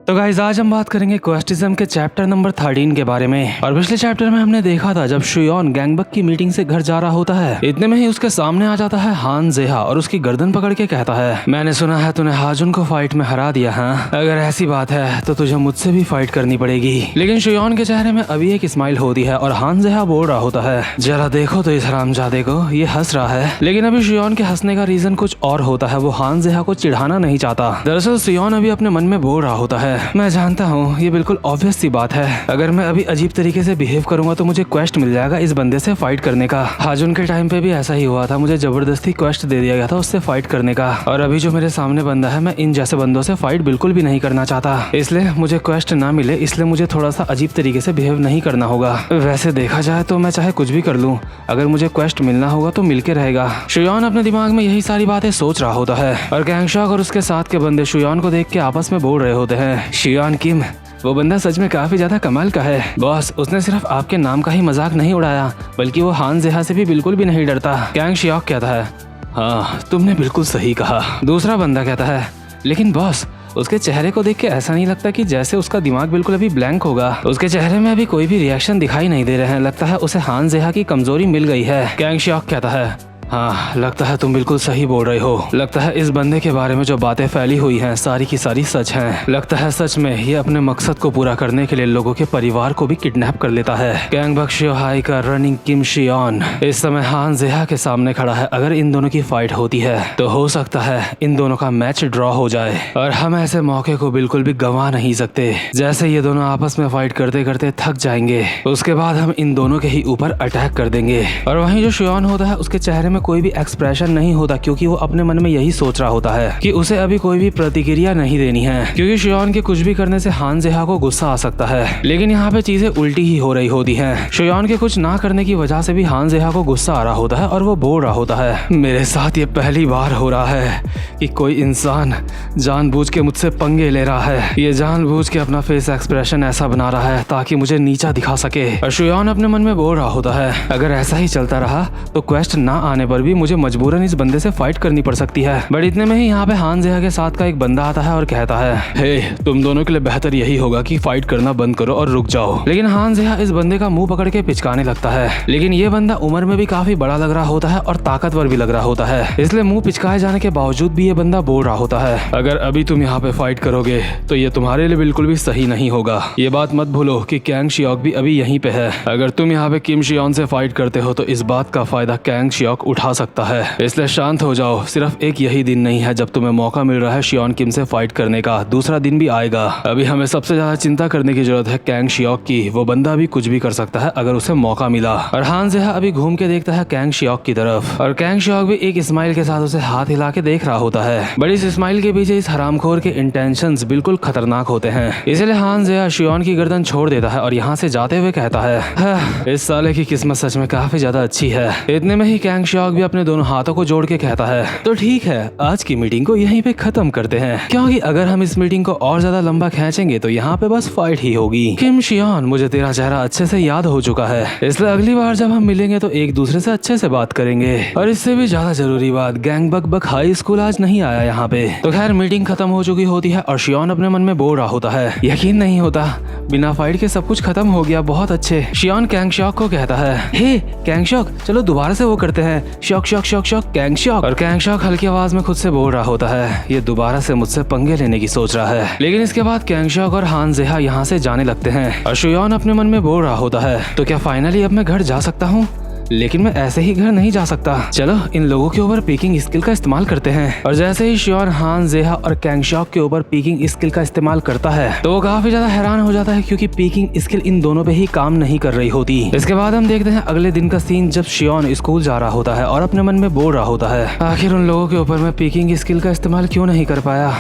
तो गाइस आज हम बात करेंगे क्वेस्टिज्म के चैप्टर नंबर 13 के बारे में। और पिछले चैप्टर में हमने देखा था जब शुयोन गैंगबक की मीटिंग से घर जा रहा होता है, इतने में ही उसके सामने आ जाता है हान जेहा और उसकी गर्दन पकड़ के कहता है, मैंने सुना है तूने हाजुन को फाइट में हरा दिया। हाँ, अगर ऐसी बात है तो तुझे मुझसे भी फाइट करनी पड़ेगी। लेकिन शुयोन के चेहरे में अभी एक स्माइल होती है और हान जेहा बोल रहा होता है, जरा देखो तो इस हरामजादे को, ये हंस रहा है। लेकिन अभी शुयोन के हंसने का रीजन कुछ और होता है। वो हान जेहा को चिढ़ाना नहीं चाहता। दरअसल शुयोन अभी अपने मन में बोल रहा होता है, मैं जानता हूँ ये बिल्कुल ऑब्वियस सी बात है, अगर मैं अभी अजीब तरीके से बिहेव करूंगा तो मुझे क्वेस्ट मिल जाएगा इस बंदे से फाइट करने का। हाजुन के टाइम पे भी ऐसा ही हुआ था, मुझे जबरदस्ती क्वेस्ट दे दिया गया था उससे फाइट करने का। और अभी जो मेरे सामने बंदा है, मैं इन जैसे बंदों से फाइट बिल्कुल भी नहीं करना चाहता, इसलिए मुझे क्वेस्ट ना मिले, इसलिए मुझे थोड़ा सा अजीब तरीके से बिहेव नहीं करना होगा। वैसे देखा जाए तो मैं चाहे कुछ भी कर लूँ, अगर मुझे क्वेस्ट मिलना होगा तो मिलके रहेगा। शुयोन अपने दिमाग में यही सारी बातें सोच रहा होता है और गैंगशॉक और उसके साथ के बंदे शुयोन को देख के आपस में बोल रहे होते हैं, शुयोन किम, वो बंदा सच में काफी ज्यादा कमाल का है बॉस। उसने सिर्फ आपके नाम का ही मजाक नहीं उड़ाया, बल्कि वो हान जेहा से भी बिल्कुल भी नहीं डरता। गैंगशॉक कहता है, हाँ तुमने बिल्कुल सही कहा। दूसरा बंदा कहता है, लेकिन बॉस उसके चेहरे को देख के ऐसा नहीं लगता कि जैसे उसका दिमाग बिल्कुल अभी ब्लैंक होगा। उसके चेहरे में अभी कोई भी रिएक्शन दिखाई नहीं दे रहे हैं, लगता है उसे हान जेहा की कमजोरी मिल गई है। गैंगशॉक कहता है, हाँ लगता है तुम बिल्कुल सही बोल रहे हो। लगता है इस बंदे के बारे में जो बातें फैली हुई हैं सारी की सारी सच हैं। लगता है सच में ये अपने मकसद को पूरा करने के लिए लोगों के परिवार को भी किडनैप कर लेता है। गैंगबक शियोहाई का रनिंग किम शियोन इस समय हान जेहा के सामने खड़ा है। अगर इन दोनों की फाइट होती है तो हो सकता है इन दोनों का मैच ड्रॉ हो जाए और हम ऐसे मौके को बिल्कुल भी गंवा नहीं सकते। जैसे ये दोनों आपस में फाइट करते करते थक जाएंगे, उसके बाद हम इन दोनों के ही ऊपर अटैक कर देंगे। और वहीं जो शियोन होता है उसके चेहरे कोई भी एक्सप्रेशन नहीं होता, क्योंकि वो अपने मन में यही सोच रहा होता है कि उसे अभी कोई भी प्रतिक्रिया नहीं देनी है, क्योंकि शुयोन के कुछ भी करने से हान जेहा को गुस्सा आ सकता है। लेकिन यहाँ पे चीजें उल्टी ही हो रही होती हैं। शुयोन के कुछ ना करने की वजह से भी हान जेहा को गुस्सा आ रहा होता है और वो बोल रहा होता है, मेरे साथ ये पहली बार हो रहा है कि कोई इंसान जानबूझ के मुझसे पंगे ले रहा है। ये जानबूझ के अपना फेस एक्सप्रेशन ऐसा बना रहा है ताकि मुझे नीचा दिखा सके। और शुयोन अपने मन में बोल रहा होता है, अगर ऐसा ही चलता रहा तो क्वेस्ट ना आने पर भी मुझे मजबूरन इस बंदे से फाइट करनी पड़ सकती है। बट इतने में ही यहाँ पे हान जेहा के साथ का एक बंदा आता है और कहता है, हे तुम दोनों के लिए बेहतर यही होगा कि फाइट करना बंद करो और रुक जाओ। लेकिन हान जेहा इस बंदे का मुंह पकड़ के पिचकाने लगता है। लेकिन ये बंदा उम्र में भी काफी बड़ा लग रहा होता है और ताकतवर भी लग रहा होता है, इसलिए मुंह पिचकाए जाने के बावजूद भी ये बंदा बोल रहा होता है, अगर अभी तुम यहाँ पे फाइट करोगे तो ये तुम्हारे लिए बिल्कुल भी सही नहीं होगा। ये बात मत भूलो कि गैंगशॉक भी अभी यहीं पे है। अगर तुम यहाँ पे किम शियोन से फाइट करते हो तो इस बात का फायदा गैंगशॉक उठा सकता है, इसलिए शांत हो जाओ। सिर्फ एक यही दिन नहीं है जब तुम्हें मौका मिल रहा है शियोन किम से फाइट करने का, दूसरा दिन भी आएगा। अभी हमें सबसे ज्यादा चिंता करने की जरूरत है गैंगशॉक की। वो बंदा भी कुछ भी कर सकता है अगर उसे मौका मिला। और हान जेहा अभी घूम के देखता है गैंगशॉक की तरफ और गैंगशॉक भी एक स्माइल के साथ उसे हाथ हिला के देख रहा होता है। बट इस स्माइल के पीछे इस हरामखोर के इंटेंशंस बिल्कुल खतरनाक होते हैं, इसलिए हान जेहा शियोन की गर्दन छोड़ देता है और यहाँ से जाते हुए कहता है, इस साले की किस्मत सच में काफी ज्यादा अच्छी है। इतने में ही गैंगशॉक भी अपने दोनों हाथों को जोड़ के कहता है, तो ठीक है आज की मीटिंग को यहीं पे खत्म करते हैं, क्योंकि अगर हम इस मीटिंग को और ज्यादा लंबा खींचेंगे तो यहाँ पे बस फाइट ही होगी। किम शियोन, मुझे तेरा चेहरा अच्छे से याद हो चुका है, इसलिए अगली बार जब हम मिलेंगे तो एक दूसरे से अच्छे से बात करेंगे। और इससे भी ज्यादा जरूरी बात, गैंगबक हाई स्कूल आज नहीं आया यहाँ पे। तो खैर मीटिंग खत्म हो चुकी होती है और शियोन अपने मन में बोल रहा होता है, यकीन नहीं होता बिना फाइट के सब कुछ खत्म हो गया, बहुत अच्छे। शियोन गैंगशॉक को कहता है, हे गैंगशॉक चलो दोबारा से वो करते हैं, शॉक शॉक शॉक शॉक गैंगशॉक। और गैंगशॉक हल्की आवाज में खुद से बोल रहा होता है, ये दोबारा से मुझसे पंगे लेने की सोच रहा है। लेकिन इसके बाद गैंगशॉक और हान जेहा यहाँ से जाने लगते हैं और शुयोन अपने मन में बोल रहा होता है, तो क्या फाइनली अब मैं घर जा सकता हूँ? लेकिन मैं ऐसे ही घर नहीं जा सकता, चलो इन लोगों के ऊपर पीकिंग स्किल का इस्तेमाल करते हैं। और जैसे ही शियोन हान जेहा और गैंगशॉक के ऊपर पीकिंग स्किल का इस्तेमाल करता है तो वो काफी ज्यादा हैरान हो जाता है, क्योंकि पीकिंग स्किल इन दोनों पे ही काम नहीं कर रही होती। इसके बाद हम देखते हैं अगले दिन का सीन, जब शियोन स्कूल जा रहा होता है और अपने मन में बोल रहा होता है, आखिर उन लोगों के ऊपर मैं पीकिंग स्किल का इस्तेमाल क्यों नहीं कर पाया।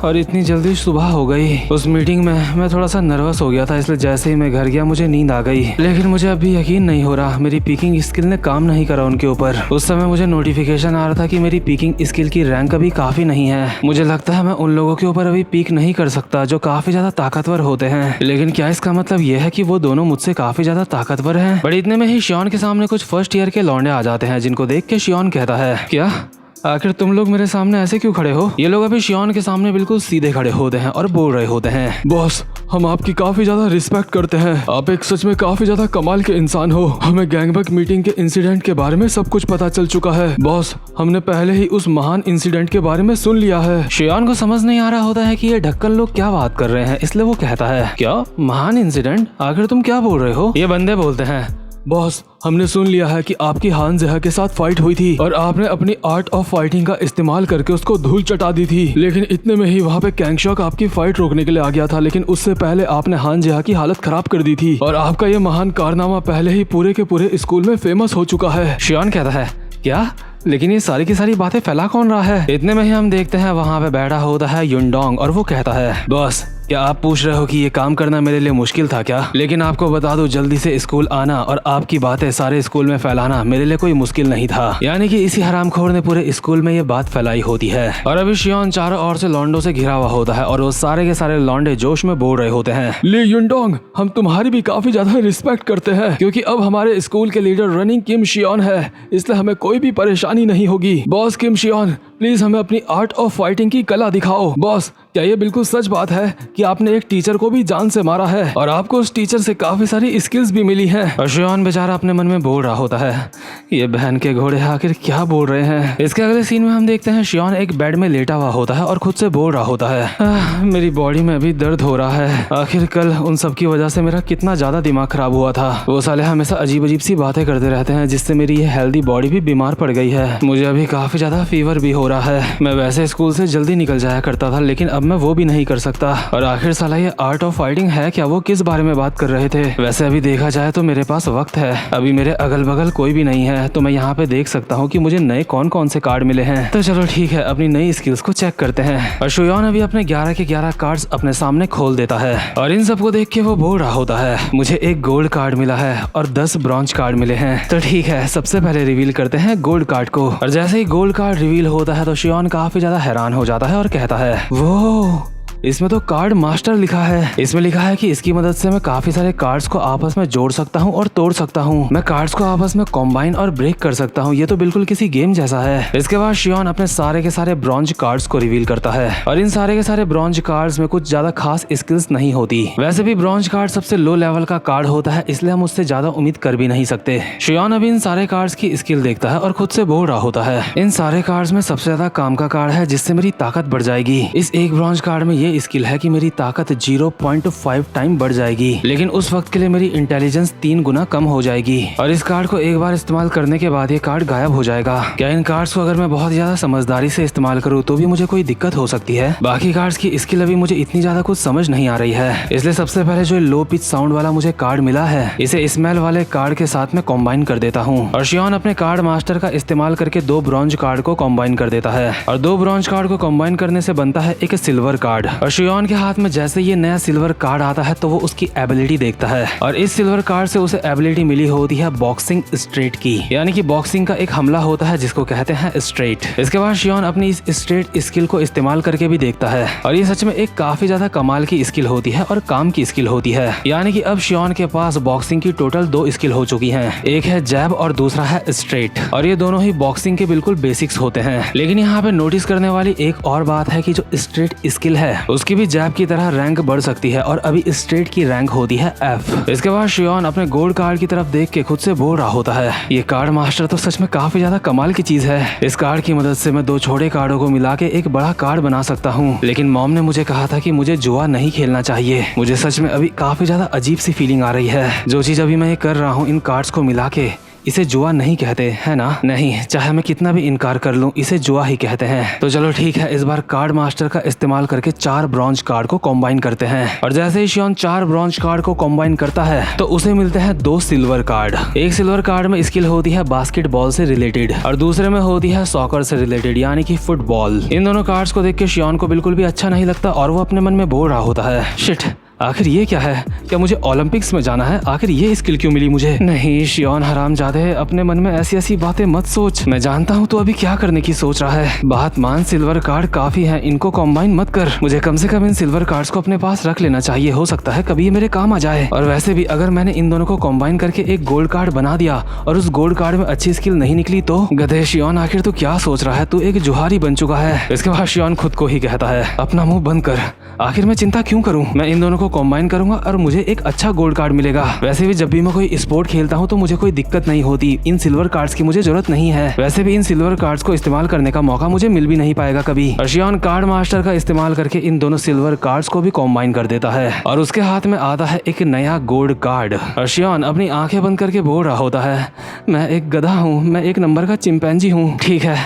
और इतनी जल्दी सुबह हो गई। उस मीटिंग में मैं थोड़ा सा नर्वस हो गया था, इसलिए जैसे ही मैं घर गया मुझे नींद आ गई। लेकिन मुझे अभी यकीन नहीं हो रहा मेरी पीकिंग स्किल ने काम नहीं करा उनके ऊपर। उस समय मुझे नोटिफिकेशन आ रहा था कि मेरी पीकिंग स्किल की रैंक अभी काफी नहीं है। मुझे लगता है मैं उन लोगों के ऊपर अभी पीक नहीं कर सकता जो काफी ज्यादा ताकतवर होते हैं। लेकिन क्या इसका मतलब यह है कि वो दोनों मुझसे काफी ज्यादा ताकतवर हैं? बट इतने में ही शियोन के सामने कुछ फर्स्ट ईयर के लौंडे आ जाते हैं, जिनको देख के शियोन कहता है, क्या आखिर तुम लोग मेरे सामने ऐसे क्यों खड़े हो? ये लोग अभी शियोन के सामने बिल्कुल सीधे खड़े होते हैं और बोल रहे होते हैं, बॉस हम आपकी काफी ज्यादा रिस्पेक्ट करते हैं, आप एक सच में काफी ज्यादा कमाल के इंसान हो। हमें गैंगबक मीटिंग के इंसिडेंट के बारे में सब कुछ पता चल चुका है बॉस, हमने पहले ही उस महान इंसिडेंट के बारे में सुन लिया है। शियोन को समझ नहीं आ रहा होता है कि ये ढक्कन लोग क्या बात कर रहे हैं, इसलिए वो कहता है, क्या महान इंसिडेंट? आखिर तुम क्या बोल रहे हो? ये बंदे बोलते हैं, बॉस हमने सुन लिया है कि आपकी हान जेहा के साथ फाइट हुई थी और आपने अपनी आर्ट ऑफ फाइटिंग का इस्तेमाल करके उसको धूल चटा दी थी, लेकिन इतने में ही वहाँ पे कैंगशॉक आपकी फाइट रोकने के लिए आ गया था, लेकिन उससे पहले आपने हान जेहा की हालत खराब कर दी थी और आपका ये महान कारनामा पहले ही पूरे के पूरे स्कूल में फेमस हो चुका है। शियोन कहता है, क्या? लेकिन ये सारी की सारी बातें फैला कौन रहा है? इतने में ही हम देखते हैं वहाँ पे बैठा होता है युनडोंग और वो कहता है, बॉस क्या आप पूछ रहे हो कि ये काम करना मेरे लिए मुश्किल था क्या? लेकिन आपको बता दूं, जल्दी से स्कूल आना और आपकी बातें सारे स्कूल में फैलाना मेरे लिए कोई मुश्किल नहीं था। यानी कि इसी हरामखोर ने पूरे स्कूल में ये बात फैलाई होती है। और अभी शियोन चारों ओर से लॉन्डो से घिरा हुआ होता है और वो सारे के सारे लॉन्डे जोश में बोल रहे होते हैं, ली युनडोंग हम तुम्हारी भी काफी ज्यादा रिस्पेक्ट करते हैं, क्योंकि अब हमारे स्कूल के लीडर रनिंग किम शियोन है, इसलिए हमें कोई भी परेशानी नहीं होगी। बॉस किम शियोन प्लीज हमें अपनी आर्ट ऑफ फाइटिंग की कला दिखाओ। बॉस क्या ये बिल्कुल सच बात है कि आपने एक टीचर को भी जान से मारा है और आपको उस टीचर से काफी सारी स्किल्स भी मिली हैं? और शियोन बेचारा अपने मन में बोल रहा होता है, ये बहन के घोड़े आखिर क्या बोल रहे हैं। इसके अगले सीन में हम देखते हैं शियोन एक बेड में लेटा हुआ होता है और खुद से बोल रहा होता है, मेरी बॉडी में अभी दर्द हो रहा है, आखिर कल उन सब की वजह से मेरा कितना ज्यादा दिमाग खराब हुआ था। वो साले हमेशा अजीब अजीब सी बातें करते रहते हैं जिससे मेरी ये हेल्दी बॉडी भी बीमार पड़ गई है। मुझे अभी काफी ज्यादा फीवर भी हो रहा है। मैं वैसे स्कूल से जल्दी निकल जाया करता था, लेकिन अब मैं वो भी नहीं कर सकता। और आखिर साला ये आर्ट ऑफ फाइटिंग है क्या? वो किस बारे में बात कर रहे थे? वैसे अभी देखा जाए तो मेरे पास वक्त है, अभी मेरे अगल बगल कोई भी नहीं है, तो मैं यहाँ पे देख सकता हूँ कि मुझे नए कौन कौन से कार्ड मिले हैं। तो चलो ठीक है, अपनी नई स्किल्स को चेक करते हैं। और शियोन अभी अपने 11 के 11 कार्ड्स अपने सामने खोल देता है और इन सबको देख के वो बोल रहा होता है, मुझे एक गोल्ड कार्ड मिला है और 10 ब्रॉन्ज कार्ड मिले हैं। तो ठीक है, सबसे पहले रिवील करते हैं गोल्ड कार्ड को। और जैसे ही गोल्ड कार्ड रिवील होता है तो शियोन काफी ज्यादा हैरान हो जाता है और कहता है, वो इसमें तो कार्ड मास्टर लिखा है। इसमें लिखा है कि इसकी मदद से मैं काफी सारे कार्ड्स को आपस में जोड़ सकता हूँ और तोड़ सकता हूँ। मैं कार्ड्स को आपस में कॉम्बाइन और ब्रेक कर सकता हूँ। ये तो बिल्कुल किसी गेम जैसा है। इसके बाद शियोन अपने सारे के सारे ब्रॉन्ज कार्ड्स को रिवील करता है और इन सारे के सारे ब्रॉन्ज कार्ड्स में कुछ ज्यादा खास स्किल्स नहीं होती। वैसे भी ब्रॉन्ज कार्ड सबसे लो लेवल का कार्ड होता है, इसलिए हम उससे ज्यादा उम्मीद कर भी नहीं सकते। शियोन अभी इन सारे कार्ड्स की स्किल देखता है और खुद से बोल रहा होता है, इन सारे कार्ड्स में सबसे ज्यादा काम का कार्ड है जिससे मेरी ताकत बढ़ जाएगी। इस एक ब्रॉन्ज कार्ड में ये स्किल है कि मेरी ताकत 0.5 टाइम बढ़ जाएगी, लेकिन उस वक्त के लिए मेरी इंटेलिजेंस 3 गुना कम हो जाएगी। और इस कार्ड को एक बार इस्तेमाल करने के बाद ये कार्ड गायब हो जाएगा। क्या इन कार्ड्स को अगर मैं बहुत ज्यादा समझदारी से इस्तेमाल करूँ तो भी मुझे कोई दिक्कत हो सकती है? बाकी कार्ड्स की स्किल अभी मुझे इतनी ज्यादा कुछ समझ नहीं आ रही है, इसलिए सबसे पहले जो लो पिच साउंड वाला मुझे कार्ड मिला है इसे स्मेल वाले कार्ड के साथ में कॉम्बाइन कर देता हूँ। और शियोन अपने कार्ड मास्टर का इस्तेमाल करके 2 ब्रॉन्ज कार्ड को कॉम्बाइन कर देता है और 2 ब्रॉन्ज कार्ड को कॉम्बाइन करने से बनता है एक सिल्वर कार्ड। और शियोन के हाथ में जैसे ये नया सिल्वर कार्ड आता है तो वो उसकी एबिलिटी देखता है और इस सिल्वर कार्ड से उसे एबिलिटी मिली होती है बॉक्सिंग स्ट्रेट की, यानी कि बॉक्सिंग का एक हमला होता है जिसको कहते हैं स्ट्रेट। इसके बाद शियोन अपनी इस स्ट्रेट स्किल को इस्तेमाल करके भी देखता है और ये सच में एक काफी ज्यादा कमाल की स्किल होती है और काम की स्किल होती है। यानी कि अब शियोन के पास बॉक्सिंग की टोटल 2 स्किल हो चुकी है, एक है जैब और दूसरा है स्ट्रेट, और ये दोनों ही बॉक्सिंग के बिल्कुल बेसिक्स होते हैं। लेकिन यहाँ पे नोटिस करने वाली एक और बात है कि जो स्ट्रेट स्किल है उसकी भी जैब की तरह रैंक बढ़ सकती है और अभी स्ट्रेट की रैंक होती है F। इसके बाद शियोन अपने गोल्ड कार्ड की तरफ देख के खुद से बोल रहा होता है, ये कार्ड मास्टर तो सच में काफी ज्यादा कमाल की चीज है। इस कार्ड की मदद से मैं 2 छोटे कार्डों को मिला के एक बड़ा कार्ड बना सकता हूँ। लेकिन मॉम ने मुझे कहा था कि मुझे जुआ नहीं खेलना चाहिए। मुझे सच में अभी काफी ज्यादा अजीब सी फीलिंग आ रही है। जो चीज अभी मैं ये कर रहा हूँ इन कार्ड्स को मिला के, इसे जुआ नहीं कहते है ना? नहीं, चाहे मैं कितना भी इनकार कर लूं, इसे जुआ ही कहते हैं। तो चलो ठीक है, इस बार कार्ड मास्टर का इस्तेमाल करके 4 ब्रॉन्ज कार्ड को कॉम्बाइन करते हैं। और जैसे ही शियोन 4 ब्रॉन्ज कार्ड को कॉम्बाइन करता है तो उसे मिलते हैं 2 सिल्वर कार्ड। एक सिल्वर कार्ड में स्किल होती है बास्केटबॉल से रिलेटेड और दूसरे में होती है सॉकर से रिलेटेड, यानी कि फुटबॉल। इन दोनों कार्ड्स को देख के शियोन को बिल्कुल भी अच्छा नहीं लगता और वो अपने मन में बोल रहा होता है, शिट आखिर ये क्या है? क्या मुझे ओलंपिक्स में जाना है? आखिर ये स्किल क्यों मिली मुझे? नहीं शियोन हरामजादे, अपने मन में ऐसी ऐसी बातें मत सोच। मैं जानता हूँ तो अभी क्या करने की सोच रहा है। बात मान, सिल्वर कार्ड काफी है, इनको कॉम्बाइन मत कर। मुझे कम से कम इन सिल्वर कार्ड्स को अपने पास रख लेना चाहिए, हो सकता है कभी ये मेरे काम आ जाए। और वैसे भी अगर मैंने इन दोनों को कॉम्बाइन करके एक गोल्ड कार्ड बना दिया और उस गोल्ड कार्ड में अच्छी स्किल नहीं निकली तो? गधे शियोन, आखिर तू क्या सोच रहा है? तू एक जुहारी बन चुका है। इसके बाद शियोन खुद को ही कहता है, अपना मुंह बंद कर, आखिर मैं चिंता क्यों करूं? मैं इन दोनों को कॉम्बाइन करूंगा और मुझे एक अच्छा गोल्ड कार्ड मिलेगा। वैसे भी जब भी मैं कोई स्पोर्ट खेलता हूं तो मुझे कोई दिक्कत नहीं होती। इन सिल्वर कार्ड्स की मुझे जरूरत नहीं है। वैसे भी इन सिल्वर कार्ड्स को इस्तेमाल करने का मौका मुझे मिल भी नहीं पाएगा कभी। और शियोन कार्ड मास्टर का इस्तेमाल करके इन दोनों सिल्वर कार्ड्स को भी कॉम्बाइन कर देता है और उसके हाथ में आता है एक नया गोल्ड कार्ड। और शियोन अपनी आंखें बंद करके बोल रहा होता है, मैं एक गधा हूँ, मैं एक नंबर का चिंपैंजी हूँ। ठीक है,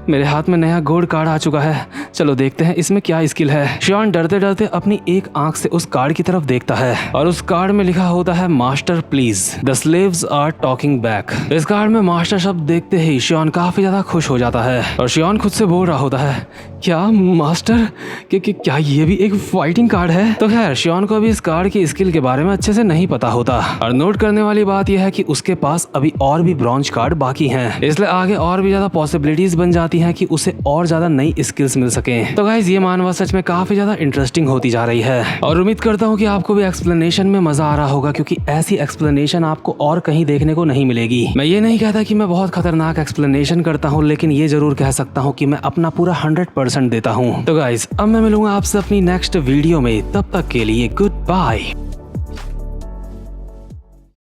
मेरे हाथ में नया गोल्ड कार्ड आ चुका है, चलो देखते हैं इसमें क्या स्किल है। शियोन डरते डरते अपनी एक आंख से उस कार्ड की तरफ देखता है और उस कार्ड में लिखा होता है, master please, the slaves are talking back. इस कार्ड में मास्टर शब्द देखते ही शियोन काफी ज्यादा खुश हो जाता है और शियोन खुद से बोल रहा होता है, क्या मास्टर, क्या ये भी एक फाइटिंग कार्ड है? तो खैर शियोन को अभी इस कार्ड की स्किल के बारे में अच्छे से नहीं पता होता। और नोट करने वाली बात यह है कि उसके पास अभी और भी ब्रॉन्ज कार्ड बाकी हैं, इसलिए आगे और भी ज्यादा पॉसिबिलिटीज बन जाती हैं कि उसे और ज्यादा नई स्किल्स मिल सके। तो गाइस ये मानवा सच में काफी ज्यादा इंटरेस्टिंग होती जा रही है और उम्मीद करता हूँ कि आपको भी एक्सप्लेनेशन में मजा आ रहा होगा, क्योंकि ऐसी एक्सप्लेनेशन आपको और कहीं देखने को नहीं मिलेगी। मैं ये नहीं कहता कि मैं बहुत खतरनाक एक्सप्लेनेशन करता हूँ, लेकिन ये जरूर कह सकता हूँ कि मैं अपना पूरा 100% देता हूँ। तो गाइस अब मैं मिलूंगा आपसे अपनी नेक्स्ट वीडियो में, तब तक के लिए गुड बाय।